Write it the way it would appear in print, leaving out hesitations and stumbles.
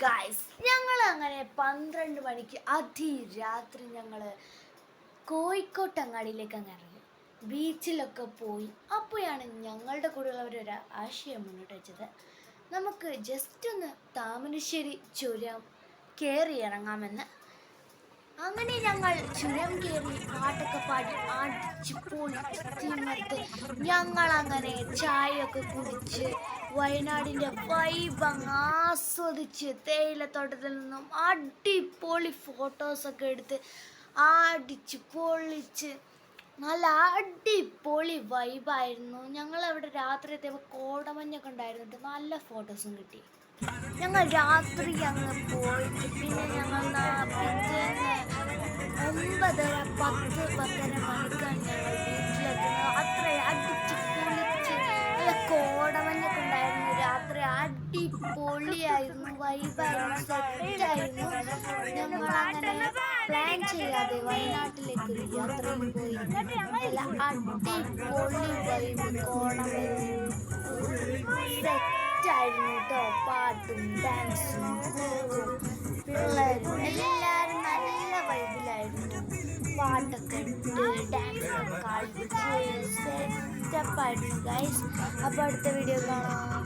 Guys, ഞങ്ങൾ അങ്ങനെ 12 മണിക്ക് അതിരാത്രി ഞങ്ങൾ കോഴിക്കോട്ട് അങ്ങാടിയിലേക്ക് അങ്ങ് ഇറങ്ങി. ബീച്ചിലൊക്കെ പോയി. അപ്പോഴാണ് ഞങ്ങളുടെ കൂടെയുള്ളവരൊരു ആശയം മുന്നോട്ട് വെച്ചത്. നമുക്ക് ജസ്റ്റ് ഒന്ന് താമരശ്ശേരി ചുരം കയറി ഇറങ്ങാമെന്ന്. അങ്ങനെ ഞങ്ങൾ ചുരം കയറി പാട്ടൊക്കെ പാടി അടിച്ച് പൊളിച്ച് ഞങ്ങൾ അങ്ങനെ ചായയൊക്കെ കുടിച്ച് വയനാടിൻ്റെ വൈബ് അങ്ങ് ആസ്വദിച്ച് തേയിലത്തോട്ടത്തിൽ നിന്നും അടിപൊളി ഫോട്ടോസൊക്കെ എടുത്ത് അടിച്ച് പൊളിച്ച് നല്ല അടിപൊളി വൈബായിരുന്നു. ഞങ്ങളവിടെ രാത്രി എത്തിയപ്പോൾ കോടമഞ്ഞൊക്കെ ഉണ്ടായിരുന്നിട്ട് നല്ല ഫോട്ടോസും കിട്ടി. ഞങ്ങൾ രാത്രി അങ്ങ് പോയിട്ട് പിന്നെ ഞങ്ങൾ പിറ്റേന്ന് 9:10 മണിക്കാണ് ഞങ്ങൾ വീട്ടിലെത്തുന്നത്. അത്ര അടിച്ച് പൊളിച്ച് നല്ല കോടമഞ്ഞൊക്കെ ഉണ്ടായിരുന്നു. രാത്രി അടിപൊളിയായിരുന്നു, വൈബായിരുന്നു, സെറ്റായിരുന്നു. ഞങ്ങൾ അങ്ങനെ പ്ലാൻ ചെയ്യാതെ വയനാട്ടിലേക്ക് ഒരു യാത്രയും പോയി. നല്ല അടിപൊളി വൈബ് കോടമഞ്ഞ് സെറ്റായിരുന്നു കേട്ടോ. പാട്ടും ഡാൻസും പിള്ളേരും എല്ലാവരും നല്ല വൈബിലായിരുന്നു. പാട്ടൊക്കെ ഇട്ട് ഡാൻസൊക്കെ കളിച്ച് സെറ്റപ്പായിരുന്നു ഗൈസ്. അപ്പോൾ അടുത്ത വീഡിയോ കാണാം.